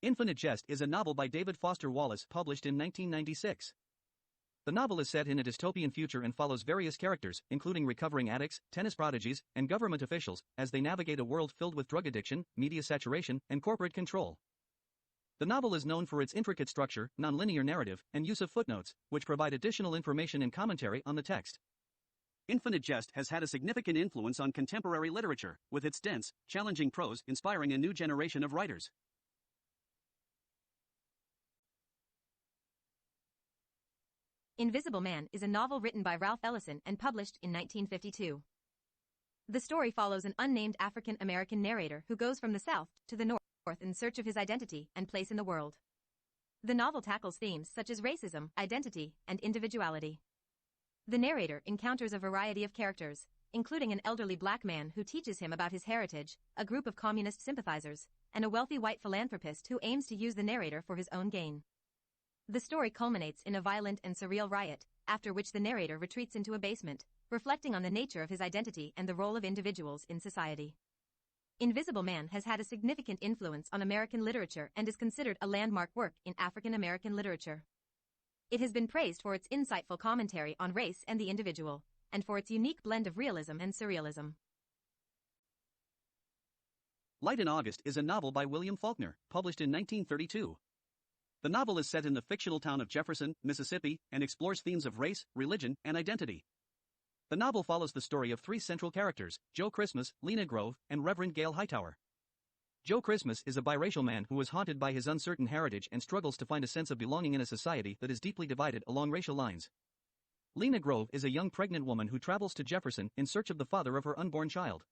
Infinite Jest is a novel by David Foster Wallace published in 1996. The novel is set in a dystopian future and follows various characters, including recovering addicts, tennis prodigies, and government officials, as they navigate a world filled with drug addiction, media saturation, and corporate control. The novel is known for its intricate structure, nonlinear narrative, and use of footnotes, which provide additional information and commentary on the text. Infinite Jest has had a significant influence on contemporary literature, with its dense, challenging prose inspiring a new generation of writers. Invisible Man is a novel written by Ralph Ellison and published in 1952. The story follows an unnamed African-American narrator who goes from the South to the North in search of his identity and place in the world. The novel tackles themes such as racism, identity, and individuality. The narrator encounters a variety of characters, including an elderly black man who teaches him about his heritage, a group of communist sympathizers, and a wealthy white philanthropist who aims to use the narrator for his own gain. The story culminates in a violent and surreal riot, after which the narrator retreats into a basement, reflecting on the nature of his identity and the role of individuals in society. Invisible Man has had a significant influence on American literature and is considered a landmark work in African American literature. It has been praised for its insightful commentary on race and the individual, and for its unique blend of realism and surrealism. Light in August is a novel by William Faulkner, published in 1932. The novel is set in the fictional town of Jefferson, Mississippi, and explores themes of race, religion, and identity. The novel follows the story of three central characters, Joe Christmas, Lena Grove, and Reverend Gail Hightower. Joe Christmas is a biracial man who is haunted by his uncertain heritage and struggles to find a sense of belonging in a society that is deeply divided along racial lines. Lena Grove is a young pregnant woman who travels to Jefferson in search of the father of her unborn child.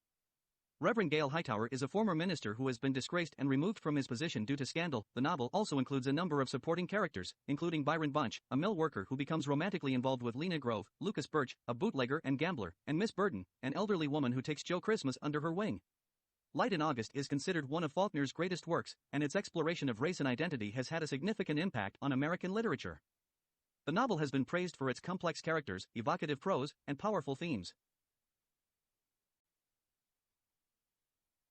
Reverend Gail Hightower is a former minister who has been disgraced and removed from his position due to scandal. The novel also includes a number of supporting characters, including Byron Bunch, a mill worker who becomes romantically involved with Lena Grove, Lucas Birch, a bootlegger and gambler, and Miss Burden, an elderly woman who takes Joe Christmas under her wing. Light in August is considered one of Faulkner's greatest works, and its exploration of race and identity has had a significant impact on American literature. The novel has been praised for its complex characters, evocative prose, and powerful themes.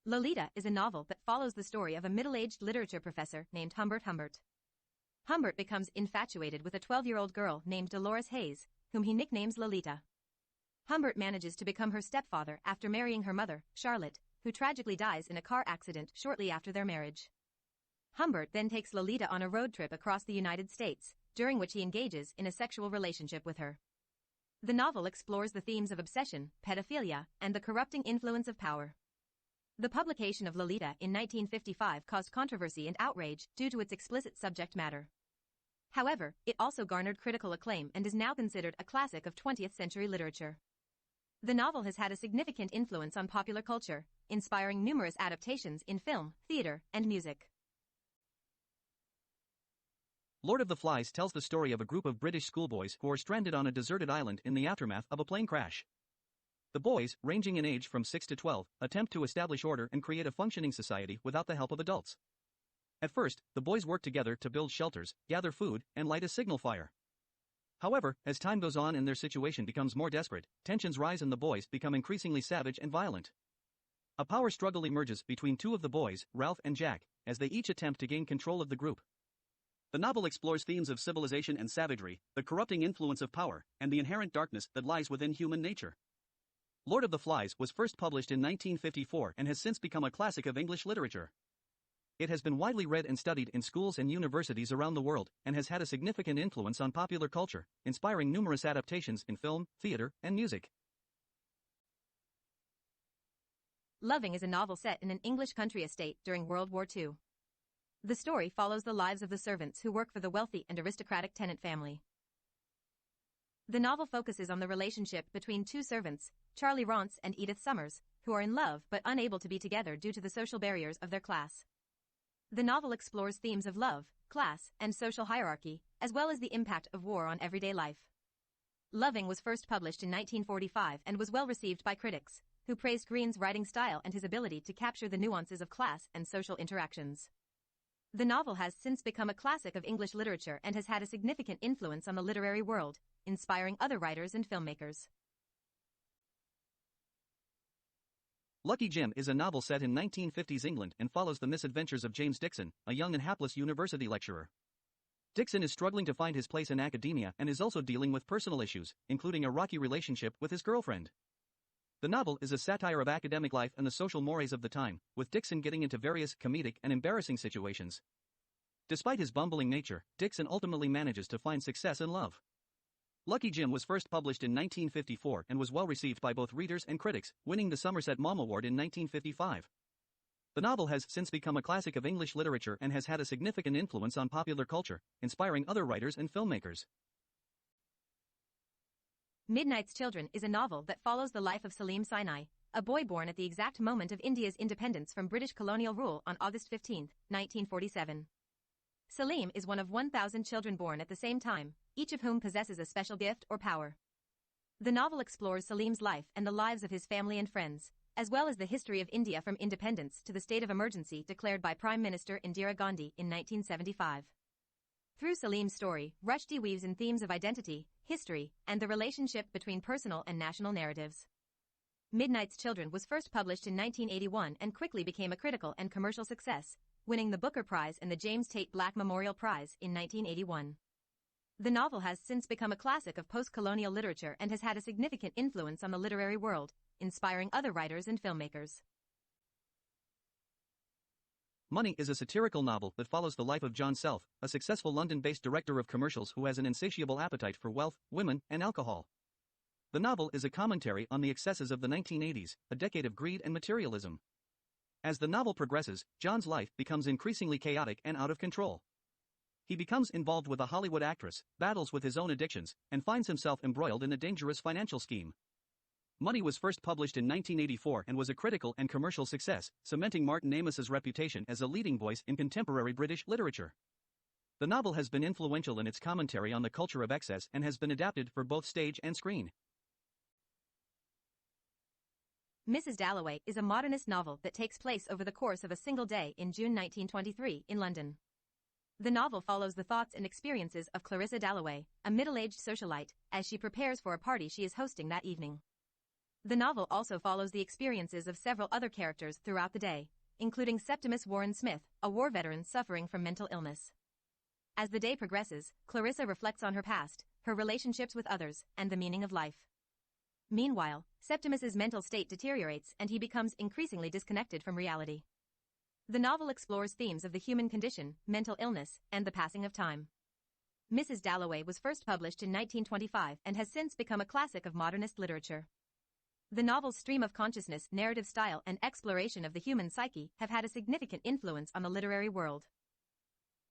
Lolita is a novel that follows the story of a middle-aged literature professor named Humbert Humbert. Humbert becomes infatuated with a 12-year-old girl named Dolores Hayes, whom he nicknames Lolita. Humbert manages to become her stepfather after marrying her mother, Charlotte, who tragically dies in a car accident shortly after their marriage. Humbert then takes Lolita on a road trip across the United States, during which he engages in a sexual relationship with her. The novel explores the themes of obsession, pedophilia, and the corrupting influence of power. The publication of Lolita in 1955 caused controversy and outrage due to its explicit subject matter. However, it also garnered critical acclaim and is now considered a classic of 20th century literature. The novel has had a significant influence on popular culture, inspiring numerous adaptations in film, theater, and music. Lord of the Flies tells the story of a group of British schoolboys who are stranded on a deserted island in the aftermath of a plane crash. The boys, ranging in age from 6 to 12, attempt to establish order and create a functioning society without the help of adults. At first, the boys work together to build shelters, gather food, and light a signal fire. However, as time goes on and their situation becomes more desperate, tensions rise and the boys become increasingly savage and violent. A power struggle emerges between two of the boys, Ralph and Jack, as they each attempt to gain control of the group. The novel explores themes of civilization and savagery, the corrupting influence of power, and the inherent darkness that lies within human nature. Lord of the Flies was first published in 1954 and has since become a classic of English literature. It has been widely read and studied in schools and universities around the world, and has had a significant influence on popular culture, inspiring numerous adaptations in film, theater, and music. Loving is a novel set in an English country estate during World War II. The story follows the lives of the servants who work for the wealthy and aristocratic tenant family. The novel focuses on the relationship between two servants, Charlie Rance and Edith Summers, who are in love but unable to be together due to the social barriers of their class. The novel explores themes of love, class, and social hierarchy, as well as the impact of war on everyday life. Loving was first published in 1945 and was well received by critics, who praised Green's writing style and his ability to capture the nuances of class and social interactions. The novel has since become a classic of English literature and has had a significant influence on the literary world, inspiring other writers and filmmakers. Lucky Jim is a novel set in 1950s England and follows the misadventures of James Dixon, a young and hapless university lecturer. Dixon is struggling to find his place in academia and is also dealing with personal issues, including a rocky relationship with his girlfriend. The novel is a satire of academic life and the social mores of the time, with Dixon getting into various comedic and embarrassing situations. Despite his bumbling nature, Dixon ultimately manages to find success in love. Lucky Jim was first published in 1954 and was well received by both readers and critics, winning the Somerset Maugham Award in 1955. The novel has since become a classic of English literature and has had a significant influence on popular culture, inspiring other writers and filmmakers. Midnight's Children is a novel that follows the life of Salim Sinai, a boy born at the exact moment of India's independence from British colonial rule on August 15, 1947. Salim is one of 1,000 children born at the same time, each of whom possesses a special gift or power. The novel explores Salim's life and the lives of his family and friends, as well as the history of India from independence to the state of emergency declared by Prime Minister Indira Gandhi in 1975. Through Salim's story, Rushdie weaves in themes of identity, history, and the relationship between personal and national narratives. Midnight's Children was first published in 1981 and quickly became a critical and commercial success, winning the Booker Prize and the James Tate Black Memorial Prize in 1981. The novel has since become a classic of post-colonial literature and has had a significant influence on the literary world, inspiring other writers and filmmakers. Money is a satirical novel that follows the life of John Self, a successful London-based director of commercials who has an insatiable appetite for wealth, women, and alcohol. The novel is a commentary on the excesses of the 1980s, a decade of greed and materialism. As the novel progresses, John's life becomes increasingly chaotic and out of control. He becomes involved with a Hollywood actress, battles with his own addictions, and finds himself embroiled in a dangerous financial scheme. Money was first published in 1984 and was a critical and commercial success, cementing Martin Amis's reputation as a leading voice in contemporary British literature. The novel has been influential in its commentary on the culture of excess and has been adapted for both stage and screen. Mrs. Dalloway is a modernist novel that takes place over the course of a single day in June 1923 in London. The novel follows the thoughts and experiences of Clarissa Dalloway, a middle-aged socialite, as she prepares for a party she is hosting that evening. The novel also follows the experiences of several other characters throughout the day, including Septimus Warren Smith, a war veteran suffering from mental illness. As the day progresses, Clarissa reflects on her past, her relationships with others, and the meaning of life. Meanwhile, Septimus's mental state deteriorates and he becomes increasingly disconnected from reality. The novel explores themes of the human condition, mental illness, and the passing of time. Mrs. Dalloway was first published in 1925 and has since become a classic of modernist literature. The novel's stream of consciousness, narrative style, and exploration of the human psyche have had a significant influence on the literary world.